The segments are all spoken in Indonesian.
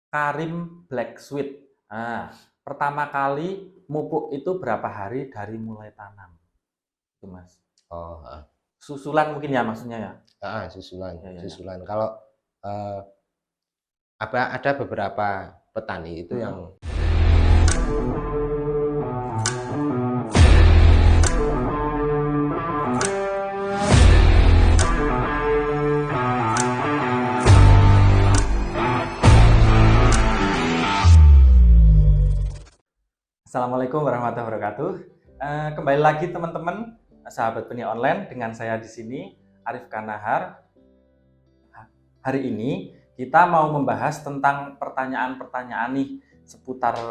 Karim Black Sweet. Nah, pertama kali mupuk itu berapa hari dari mulai tanam? Itu Mas. Oh, heeh. Susulan mungkin ya maksudnya ya? Heeh, susulan, Ya, ya, ya. susulan. Kalau eh, ada beberapa petani itu yang Mm-mm. Assalamualaikum warahmatullahi wabarakatuh. Kembali lagi teman-teman, sahabat benih online dengan saya di sini Arif Kanahar. Hari ini kita mau membahas tentang pertanyaan-pertanyaan nih seputar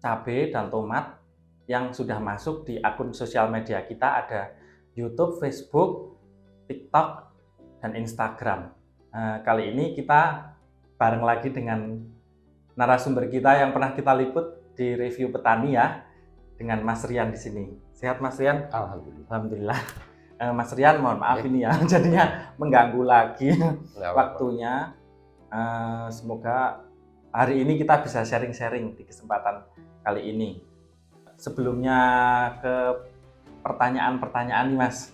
cabai dan tomat yang sudah masuk di akun sosial media kita, ada YouTube, Facebook, TikTok, dan Instagram. Kali ini kita bareng lagi dengan narasumber kita yang pernah kita liput di review petani ya, dengan Mas Rian di sini. Sehat Mas Rian? alhamdulillah. Alhamdulillah. Mas Rian, mohon maaf ini ya, jadinya mengganggu lagi waktunya. Semoga hari ini kita bisa sharing-sharing di kesempatan kali ini. Sebelumnya ke pertanyaan-pertanyaan nih Mas,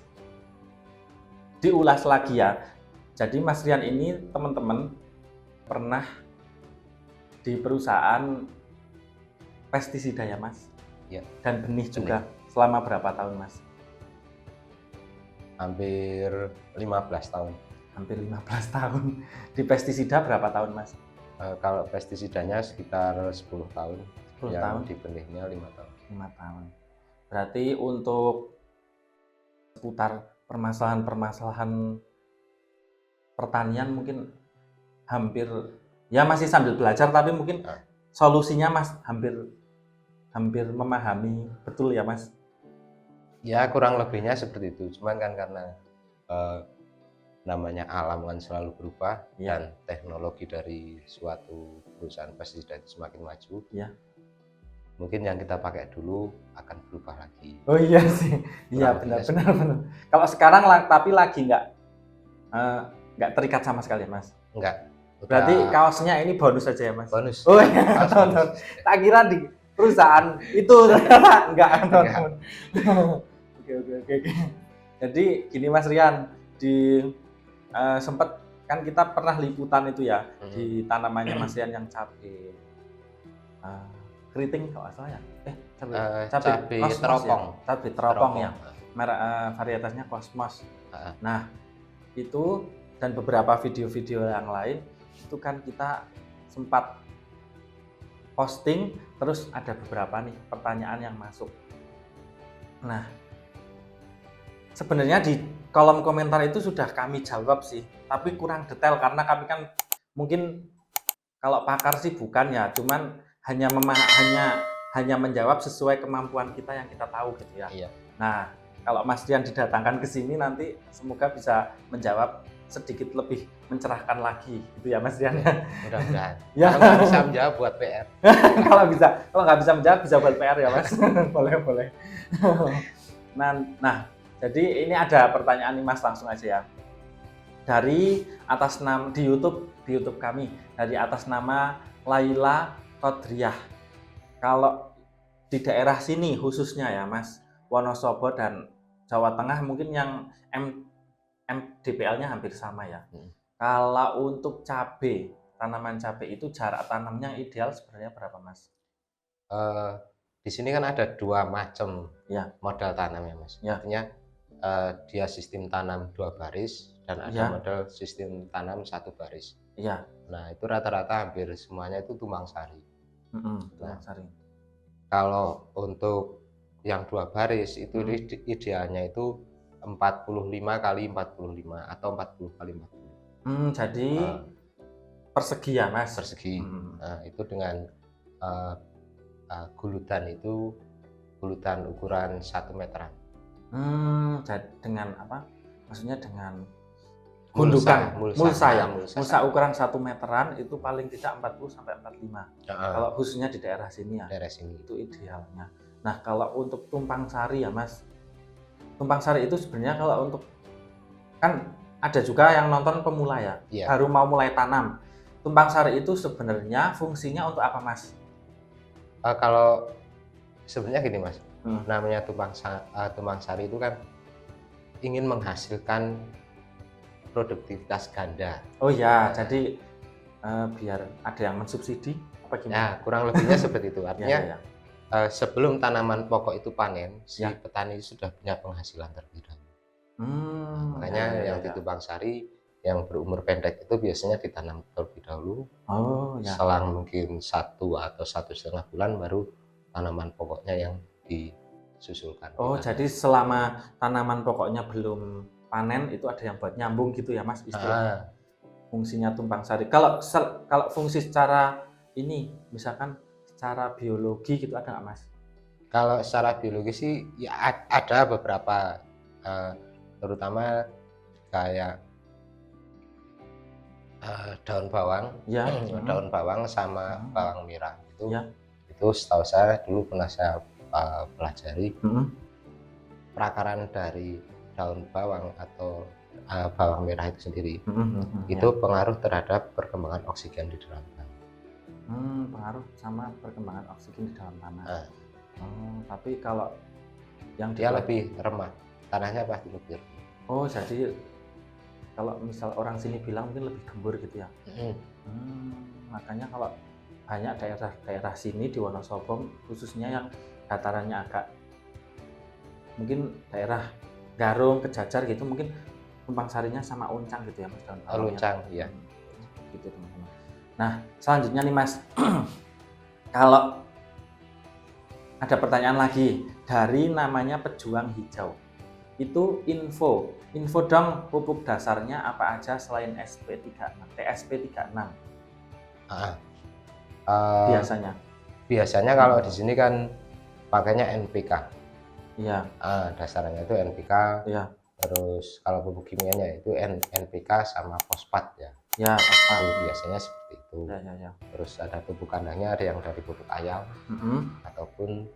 diulas lagi ya. Jadi Mas Rian ini teman-teman pernah di perusahaan pestisida ya Mas? Ya. Dan benih juga. Selama berapa tahun Mas? Hampir 15 tahun. Hampir 15 tahun. Di pestisida berapa tahun Mas? Kalau pestisidanya sekitar 10 tahun. 10 yang tahun? Di benihnya 5 tahun. 5 tahun. Berarti untuk seputar permasalahan-permasalahan pertanian mungkin hampir, ya masih sambil belajar, tapi mungkin solusinya Mas hampir memahami betul ya Mas? Ya kurang lebihnya seperti itu. Cuman kan karena namanya alam kan selalu berubah Ya. dan teknologi dari suatu perusahaan pestisida itu semakin maju. Ya. Mungkin yang kita pakai dulu akan berubah lagi. Oh iya sih, iya benar. Kalau sekarang tapi lagi nggak terikat sama sekali Mas? Enggak. Berarti kaosnya ini bonus aja ya Mas? Bonus. Oh iya, tonton. Tak kira di perusahaan itu ternyata enggak teman-teman. Oke. Jadi gini Mas Rian, sempat kan kita pernah liputan itu ya di tanamannya Mas Rian yang cabai keriting kalau nggak salah ya, cabai teropong. Ya? Cabai teropong ya, merek varietasnya Cosmos. Nah itu dan beberapa video-video yang lain itu kan kita sempat posting, terus ada beberapa nih pertanyaan yang masuk. Nah sebenarnya di kolom komentar itu sudah kami jawab sih, tapi kurang detail karena kami kan mungkin kalau pakar sih bukan ya, cuman hanya menjawab sesuai kemampuan kita yang kita tahu gitu ya. Iya. Nah, kalau Mas Dian didatangkan ke sini nanti semoga bisa menjawab sedikit lebih mencerahkan lagi gitu ya Mas Dian. Mudah-mudahan. Ya. Kalau nggak bisa menjawab buat PR. kalau nggak bisa menjawab bisa buat PR ya Mas. boleh. Nah, jadi ini ada pertanyaan nih Mas, langsung aja ya. Dari atas nama di YouTube kami, dari atas nama Laila Kodriah. Kalau di daerah sini khususnya ya Mas, Wonosobo dan Jawa Tengah mungkin yang MDPL-nya hampir sama ya. Kalau untuk tanaman cabai itu jarak tanamnya ideal sebenarnya berapa Mas? Di sini kan ada dua macam ya modal tanam ya Mas. Ya. Artinya dia sistem tanam 2 baris dan ada model sistem tanam 1 baris. Iya. Nah itu rata-rata hampir semuanya itu tumpang sari. Tumpang sari. Kalau untuk yang 2 baris itu idealnya itu 45 kali 45 atau 40 kali 40. Jadi persegi ya Mas? Persegi. Nah itu dengan guludan itu guludan ukuran 1 meteran. Dengan apa? Maksudnya dengan gundukan mulsa ukuran 1 meteran itu paling tidak 40 sampai 45. Kalau khususnya di daerah sini ya. Daerah sini itu idealnya. Nah, kalau untuk tumpang sari ya Mas. Tumpang sari itu sebenarnya kalau untuk kan ada juga yang nonton pemula ya, baru mau mulai tanam. tumpang sari itu sebenarnya fungsinya untuk apa, Mas? Kalau sebenarnya gini Mas, Hmm. namanya tumpang sari itu kan ingin menghasilkan produktivitas ganda. Oh ya, Nah, jadi biar ada yang mensubsidi apa ya gimana? kurang lebihnya seperti itu. Ya, Artinya ya, ya. sebelum tanaman pokok itu panen, si Ya. petani sudah punya penghasilan terlebih dahulu. Ya, Makanya ya, ya, yang ya. ditumpang sari yang berumur pendek itu biasanya ditanam terlebih dahulu, Oh ya. selang mungkin 1 atau 1,5 bulan baru tanaman pokoknya yang disusulkan. Oh, jadi selama tanaman pokoknya belum panen itu ada yang buat nyambung gitu ya, Mas, istilahnya. Ah, Fungsinya tumpang sari. Kalau fungsi secara ini, misalkan secara biologi gitu ada nggak, Mas? kalau secara biologis sih ya ada beberapa, eh, terutama kayak daun bawang, Ya. daun bawang sama Hmm. bawang merah Ya. itu setahu saya dulu pernah saya pelajari Hmm. perakaran dari daun bawang atau bawang merah itu sendiri Ya. itu pengaruh terhadap perkembangan oksigen di dalam tanah. Pengaruh sama perkembangan oksigen di dalam tanah. Nah, Tapi kalau yang dia lebih remah, tanahnya pasti lebih remah. Oh, jadi kalau misal orang sini bilang mungkin lebih gembur gitu ya. Makanya kalau banyak daerah-daerah sini di Wonosobo khususnya yang datarannya agak mungkin daerah Garung, Kejajar gitu mungkin tumpang sarinya sama uncang gitu ya, Mas, daun bawangnya. Luncang, ya. Gitu teman-teman. Nah, selanjutnya nih, Mas, kalau ada pertanyaan lagi dari namanya pejuang hijau. Itu info dong pupuk dasarnya apa aja selain TSP36 Ah, eh, biasanya. biasanya kalau di sini kan pakainya NPK. Iya, Dasarnya itu NPK. iya, Terus kalau pupuk kimianya itu NPK sama fosfat ya. ya, apa? Itu biasanya seperti itu. Ya, ya, ya. Terus ada pupuk kandangnya, ada yang dari pupuk ayam ataupun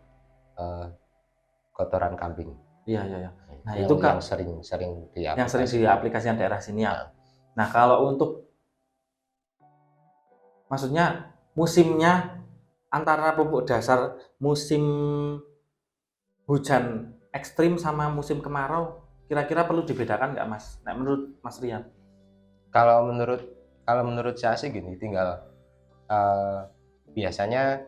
kotoran kambing. Iya, iya, ya. Nah, yang, itu yang sering diaplikasikan daerah sini ya. Nah, kalau untuk maksudnya musimnya antara pupuk dasar musim hujan ekstrim sama musim kemarau kira-kira perlu dibedakan nggak, Mas? Nah, menurut Mas Rian? Kalau menurut saya sih gini, tinggal biasanya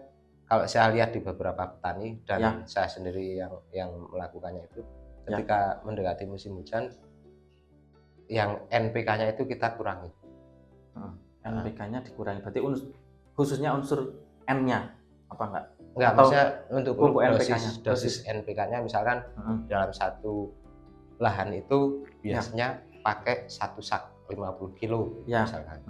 kalau saya lihat di beberapa petani dan Ya. saya sendiri yang melakukannya itu ketika mendekati musim hujan yang NPK-nya itu kita kurangi. NPK-nya dikurangi, berarti khususnya unsur N-nya apa enggak? Enggak, Atau maksudnya untuk pupuk NPK-nya? dosis NPK-nya misalkan dalam satu lahan itu biasanya pakai 1 sak 50 kilo misalkan.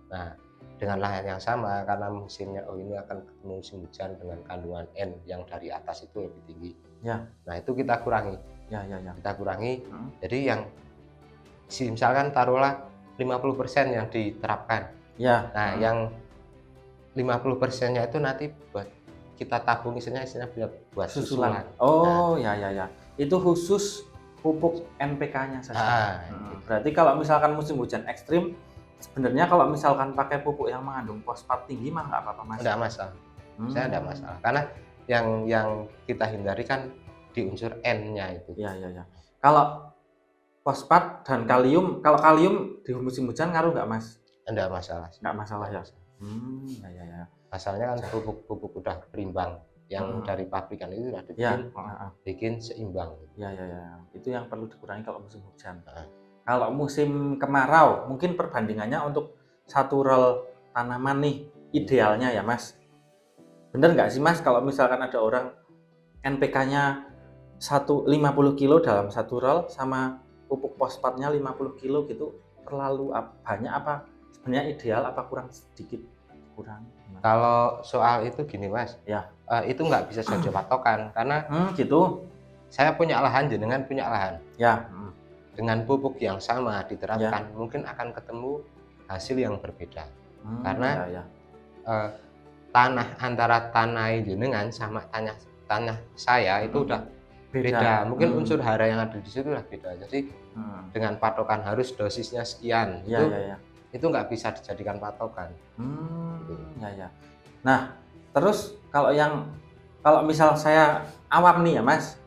Nah, dengan lahan yang sama karena musimnya ini akan ketemu musim hujan dengan kandungan N yang dari atas itu lebih tinggi. Ya. Nah, itu kita kurangi. Ya. Kita kurangi. Jadi yang misalkan taruhlah 50% yang diterapkan. Ya. Nah, yang 50%-nya itu nanti buat kita tabung istilahnya buat susulan. Oh, nah. Ya. Itu khusus pupuk NPK-nya saja. Berarti kalau misalkan musim hujan ekstrim, sebenarnya kalau misalkan pakai pupuk yang mengandung fosfat tinggi mah nggak apa-apa, Mas? Nggak masalah. Saya nggak masalah. Karena yang kita hindari kan di unsur N-nya itu. Ya. Kalau fosfat dan kalium, kalau kalium di musim hujan ngaruh nggak, Mas? Nggak masalah. Nggak masalah ya. Ya. Asalnya kan pupuk udah berimbang. Yang dari pabrikan itu sudah bikin seimbang. Ya. Itu yang perlu dikurangi kalau musim hujan. Kalau musim kemarau, mungkin perbandingannya untuk satu roll tanaman nih idealnya ya, Mas. Bener nggak sih, Mas, kalau misalkan ada orang NPK-nya 50 kilo dalam satu roll sama pupuk fosfatnya 50 kilo gitu, terlalu banyak apa sebenarnya ideal apa kurang sedikit? Kurang. Kalau soal itu gini, Mas. Ya. Itu nggak bisa jadi patokan karena gitu. Saya punya lahan, jenengan punya lahan. Ya. Dengan pupuk yang sama diterapkan, mungkin akan ketemu hasil yang berbeda. Karena tanah antara tanah jenengan sama tanah saya itu udah beda. Mungkin unsur hara yang ada di situ udah beda. Jadi dengan patokan harus dosisnya sekian, itu itu nggak bisa dijadikan patokan. Ya ya. Nah, terus kalau misal saya awam nih ya Mas,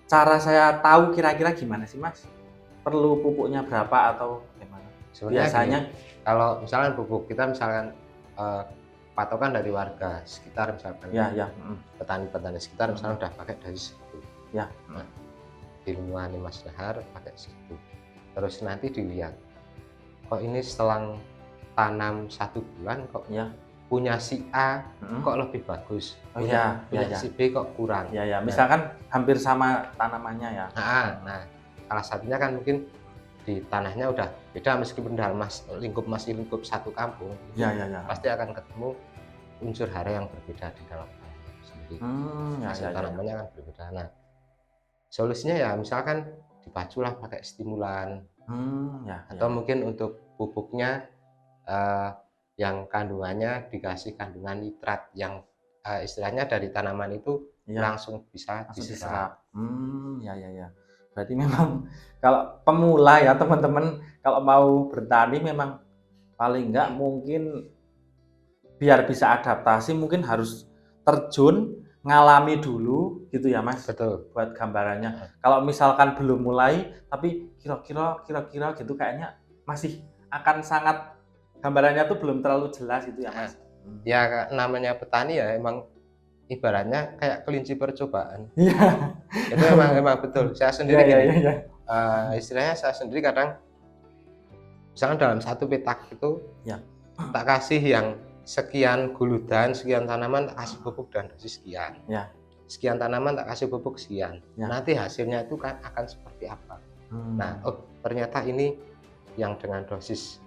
cara saya tahu kira-kira gimana sih Mas? Perlu pupuknya berapa atau gimana? Sebenarnya Biasanya gini, kalau misalkan pupuk kita misalkan patokan dari warga sekitar, misalkan ya. petani-petani sekitar misalnya udah pakai dari segitu. Ya. Nah, dimuani Mas Dahar pakai segitu. Terus nanti dilihat, kok ini setelah tanam 1 bulan kok punya si A kok lebih bagus, punya si B kok kurang. Ya, misalkan hampir sama tanamannya ya. Nah, salah satunya kan mungkin di tanahnya udah beda, meskipun dalam masih lingkup satu kampung, pasti akan ketemu unsur hara yang berbeda di dalam tanah sendiri. Hasil tanamannya kan berbeda. Nah, solusinya ya misalkan dipaculah pakai stimulan, atau mungkin untuk pupuknya yang kandungannya dikasih kandungan nitrat yang istilahnya dari tanaman itu langsung bisa diserap. Ya. Berarti memang kalau pemula ya teman-teman, kalau mau bertani memang paling enggak mungkin biar bisa adaptasi mungkin harus terjun, ngalami dulu gitu ya Mas. Betul. Buat gambarannya. Kalau misalkan belum mulai tapi kira-kira gitu kayaknya masih akan sangat, gambarannya tuh belum terlalu jelas gitu ya Mas. Ya namanya petani ya emang ibaratnya kayak kelinci percobaan. Itu emang betul. Saya sendiri istilahnya saya sendiri kadang misalnya dalam satu petak itu tak kasih yang sekian guludan, sekian tanaman tak kasih pupuk dan dosis sekian. Sekian tanaman tak kasih pupuk sekian. Nanti hasilnya itu kan akan seperti apa. Nah, ternyata ini yang dengan dosis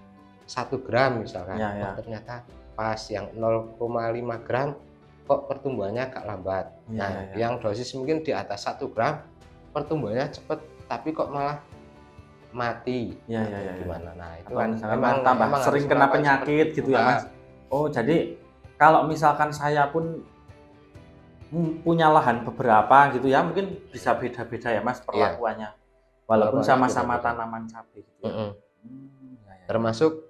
1 gram misalkan, ternyata pas yang 0,5 gram kok pertumbuhannya agak lambat. Yang dosis mungkin di atas 1 gram pertumbuhannya cepat, tapi kok malah mati. Gimana? Nah, itu kan memang tambah sering kena penyakit gitu ya Mas. Oh, jadi kalau misalkan saya pun punya lahan beberapa gitu ya, mungkin bisa beda-beda ya Mas perlakuannya. Walaupun sama-sama tanaman cabai gitu ya. Termasuk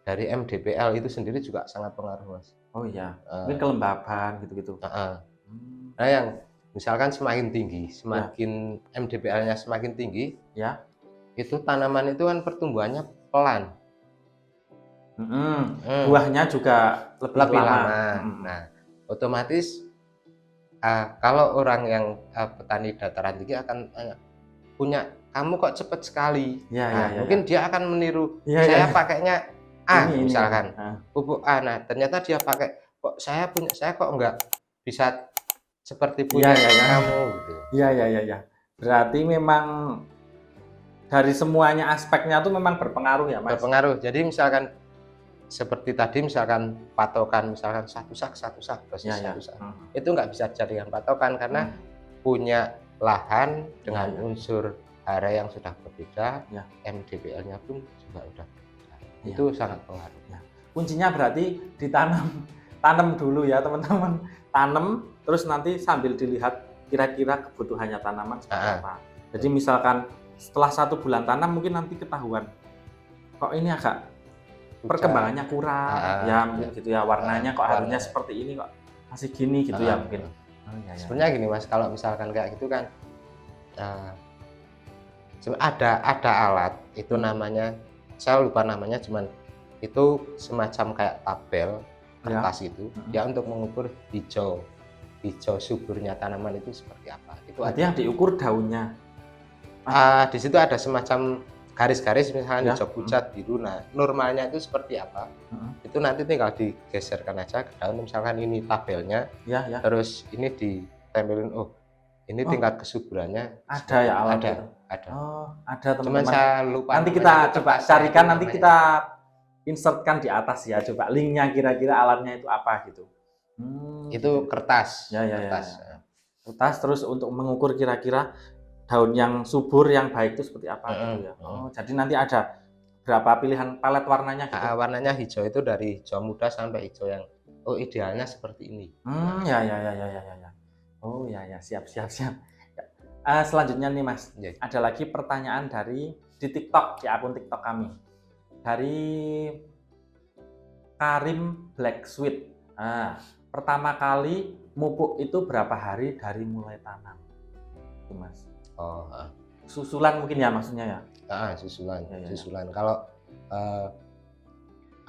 dari MDPL itu sendiri juga sangat pengaruh Mas. Oh iya, mungkin kelembaban gitu-gitu. Nah, yang misalkan semakin tinggi, semakin MDPL-nya semakin tinggi, itu tanaman itu kan pertumbuhannya pelan. Buahnya juga lebih lama. Nah, otomatis kalau orang yang petani dataran tinggi akan punya, kamu kok cepat sekali. Mungkin dia akan meniru. Saya pakainya A misalkan, pupuk A. Nah, ternyata dia pakai, kok saya kok enggak bisa seperti punya kamu gitu. Iya. Berarti memang dari semuanya aspeknya tuh memang berpengaruh ya Mas. Berpengaruh. Jadi misalkan seperti tadi, misalkan patokan misalkan satu sak dosis satu sak. Itu nggak bisa dijadikan patokan karena punya lahan dengan unsur hara yang sudah berbeda, MDPL-nya pun juga udah berbeda. Itu sangat pengaruh. Kuncinya berarti tanam dulu ya teman-teman. Tanam terus nanti sambil dilihat kira-kira kebutuhannya tanaman seperti apa. Jadi misalkan setelah 1 bulan tanam mungkin nanti ketahuan kok ini agak perkembangannya kurang mungkin gitu ya, warnanya kok harusnya seperti ini kok masih gini gitu ya mungkin. Sebenarnya gini Mas, kalau misalkan kayak gitu kan ada alat itu namanya, saya lupa namanya, cuman itu semacam kayak tabel kertas itu ya untuk mengukur hijau suburnya tanaman itu seperti apa. Itu berarti yang diukur daunnya. Di situ ada semacam garis-garis misalnya hijau pucat biru. Nah, normalnya itu seperti apa? Itu nanti tinggal digeserkan aja ke daun, misalkan ini tabelnya. Terus ini ditempelin, ini tingkat kesuburannya ada ya alatnya. Ada. Ada teman-teman. Cuman saya lupa. Nanti kita coba carikan, nanti kita insertkan di atas ya, coba linknya kira-kira alatnya itu apa gitu. Itu kertas. Kertas terus untuk mengukur kira-kira daun yang subur yang baik itu seperti apa gitu ya. Jadi nanti ada berapa pilihan palet warnanya gitu. Warnanya hijau itu dari hijau muda sampai hijau yang idealnya seperti ini. Ya. Oh ya, siap. Selanjutnya nih Mas, ada lagi pertanyaan di TikTok, di akun TikTok kami. Dari Karim Black Sweet. Nah, pertama kali pupuk itu berapa hari dari mulai tanam? Itu Mas. Oh, Susulan mungkin ya maksudnya ya? Susulan. Ya. Susulan. Kalau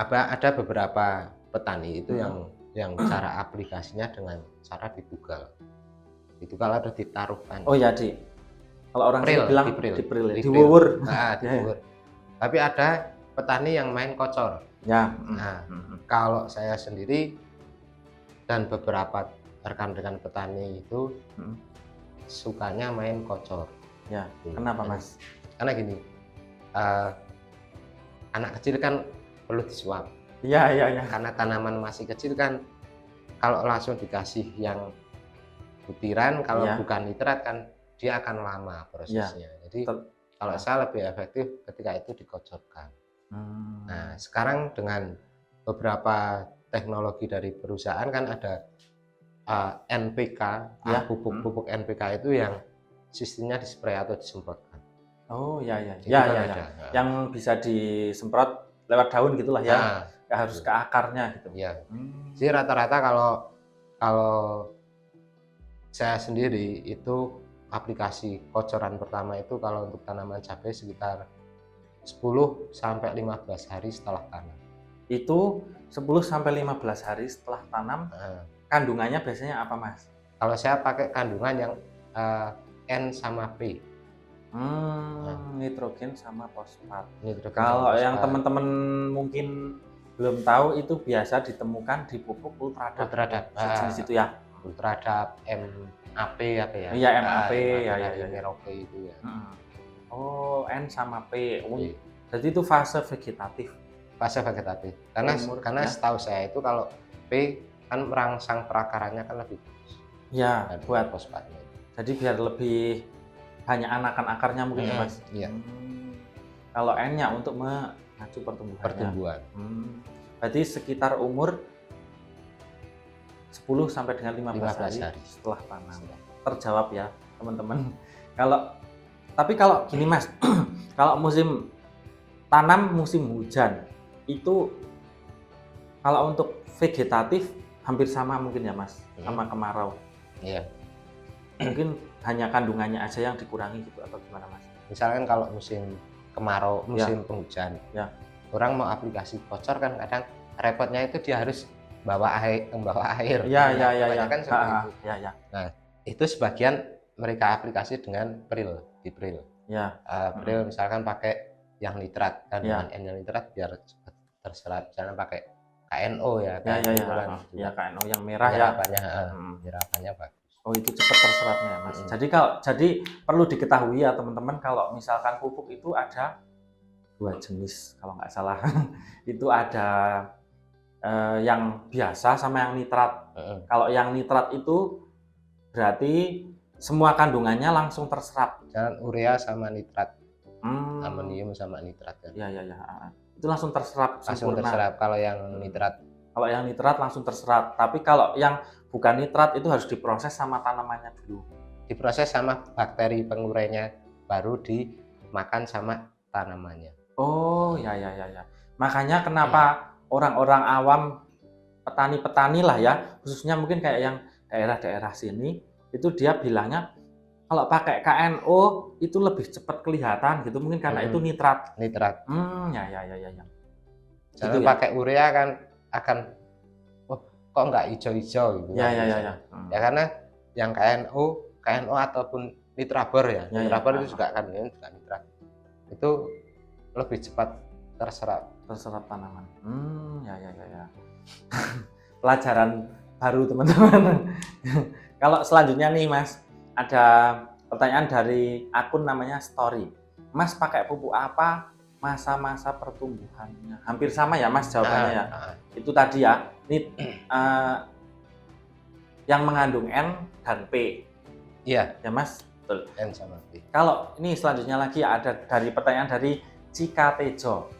ada beberapa petani itu yang cara aplikasinya dengan cara dibugal atau ditaruhkan. Oh ya, kalau orang sini bilang dipril, diwuwur. Diwuwur. Tapi ada petani yang main kocor. Ya. Nah, kalau saya sendiri dan beberapa rekan-rekan petani itu sukanya main kocor. Ya, kenapa Mas? Karena gini, anak kecil kan perlu disuap. Iya. Karena tanaman masih kecil kan, kalau langsung dikasih yang butiran, kalau bukan nitrat kan dia akan lama prosesnya. Jadi kalau saya lebih efektif ketika itu dikocorkan. Nah, sekarang dengan beberapa teknologi dari perusahaan kan ada NPK, pupuk NPK itu yang sistemnya dispray atau disemprotkan. Oh ya. Yang bisa disemprot lewat daun gitulah ya. Nggak harus ke akarnya gitu. Ya. Jadi rata-rata kalau saya sendiri itu aplikasi kocoran pertama itu kalau untuk tanaman cabai sekitar 10 sampai 15 hari setelah tanam. Itu 10 sampai 15 hari setelah tanam. Kandungannya biasanya apa Mas? Kalau saya pakai kandungan yang N sama P. Nitrogen sama fosfat. Kalau yang teman-teman mungkin belum tahu, itu biasa ditemukan di pupuk Ultradap. Jenis itu ya. Ultradap, MAP apa ya? Iya, MAP ya. Merauke itu ya. Oh, N sama P. Jadi itu fase vegetatif. Karena setahu saya itu kalau P kan merangsang perakarannya kan lebih bagus. Ya, buat fosfatnya. Jadi biar lebih banyak anakan akarnya mungkin ya Mas. Iya. Kalau N-nya untuk memacu pertumbuhan. Berarti sekitar umur 10 sampai dengan 15 hari setelah tanam. Terjawab ya teman-teman. Tapi kalau gini Mas, kalau musim tanam musim hujan itu kalau untuk vegetatif hampir sama mungkin ya Mas, sama kemarau. Iya. Mungkin hanya kandungannya aja yang dikurangi gitu atau gimana Mas? Misalkan kalau musim kemarau, musim penghujan, orang mau aplikasi kocor kan kadang repotnya itu dia harus membawa air. Iya. Kan seperti itu. Nah, itu sebagian mereka aplikasi dengan dipril. Pril misalkan pakai yang nitrat kan, dengan yang nitrat biar cepat terserap. Jangan pakai KNO ya. KNO yang merah Nyerapannya bagus. Oh, itu cepat terserapnya Mas. Jadi perlu diketahui ya teman-teman, kalau misalkan pupuk itu ada 2 jenis kalau nggak salah. Itu ada yang biasa sama yang nitrat. Kalau yang nitrat itu berarti semua kandungannya langsung terserap. Jangan urea sama nitrat. Amonium sama nitrat kan. Iya. Itu langsung terserap sempurna. Terserap kalau yang nitrat. Kalau yang nitrat langsung terserap. Tapi kalau yang bukan nitrat itu harus diproses sama tanamannya dulu. Diproses sama bakteri pengurainya, baru dimakan sama tanamannya. Oh, ya. Makanya kenapa orang-orang awam, petani-petani lah ya, khususnya mungkin kayak yang daerah-daerah sini, itu dia bilangnya kalau pakai KNO itu lebih cepat kelihatan gitu, mungkin karena itu nitrat. Ya. Jangan gitu pakai urea kan akan kok nggak hijau-hijau gitu. Ya. Ya karena yang KNO ataupun nitrabor ya. Nitrabor itu juga kandungannya juga nitrat. Itu lebih cepat terserap tanaman. Ya. Pelajaran baru teman-teman. Kalau selanjutnya nih Mas, ada pertanyaan dari akun namanya Story. Mas pakai pupuk apa masa-masa pertumbuhannya? Hampir sama ya Mas jawabannya ya. Itu tadi ya. Ini yang mengandung N dan P. Iya. Ya Mas, betul. N sama P. Kalau ini selanjutnya lagi ada dari pertanyaan dari Cika Tejo.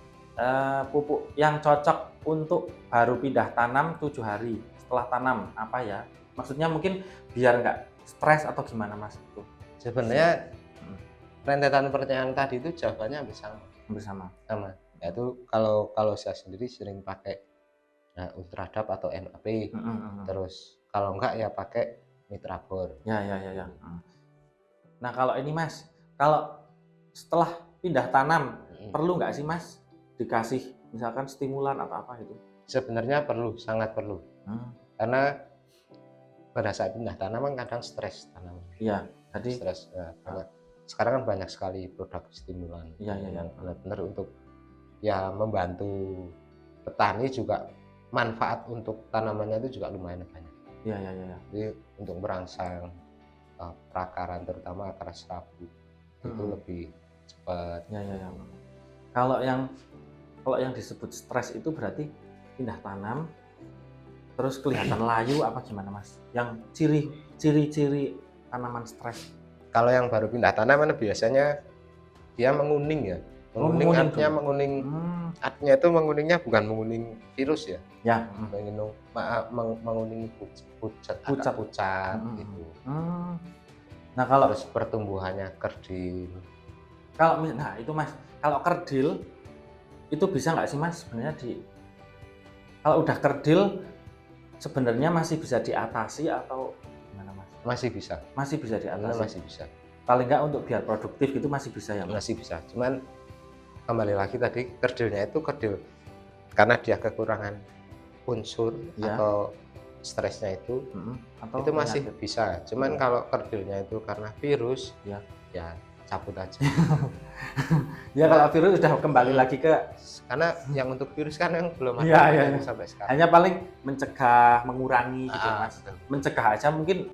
Pupuk yang cocok untuk baru pindah tanam 7 hari setelah tanam apa ya? Maksudnya mungkin biar nggak stres atau gimana Mas? Itu sebenarnya rentetan pertanyaan tadi itu jawabannya hampir sama. Sama. Ya itu kalau saya sendiri sering pakai Ultradap atau MAP. Terus kalau enggak ya pakai Mitrabor. Ya. Nah kalau ini Mas, kalau setelah pindah tanam perlu nggak sih Mas dikasih misalkan stimulan atau apa gitu? Sebenarnya perlu, sangat perlu. Karena pada saat pindah tanaman kadang stres tanaman. Iya, jadi stres banyak. Sekarang kan banyak sekali produk stimulan yang benar-benar untuk ya membantu petani, juga manfaat untuk tanamannya itu juga lumayan banyak. Iya. Jadi untuk merangsang perakaran terutama akar serabut itu lebih cepat. Ya. Kalau yang disebut stres itu berarti pindah tanam terus kelihatan layu apa gimana Mas? Yang ciri-ciri tanaman stres. Kalau yang baru pindah tanaman biasanya dia menguning ya. Menguning artinya menguning. Artinya itu menguningnya bukan menguning virus ya. Ya. Menguning pucat gitu. Nah kalau terus pertumbuhannya kerdil. Nah itu Mas, kalau kerdil itu bisa nggak sih Mas sebenarnya kalau udah kerdil sebenarnya masih bisa diatasi atau gimana Mas? Masih bisa. Masih bisa diatasi. Masih bisa. Paling nggak untuk biar produktif itu masih bisa ya Mas? Masih bisa. Cuman kembali lagi tadi kerdilnya itu kerdil karena dia kekurangan unsur atau stresnya itu masih bisa. Cuman kalau kerdilnya itu karena virus ya cabut aja. Ya kalau virus sudah kembali lagi ke karena yang untuk virus kan yang belum ada sampai sekarang. Hanya paling mencegah, mengurangi gitu Mas. Mencegah aja mungkin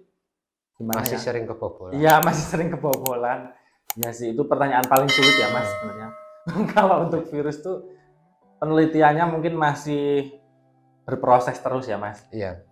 gimana masih sering kebobolan. Iya, masih sering kebobolan. Ya sih, itu pertanyaan paling sulit ya Mas sebenarnya. Kalau untuk virus tuh penelitiannya mungkin masih berproses terus ya Mas. Iya.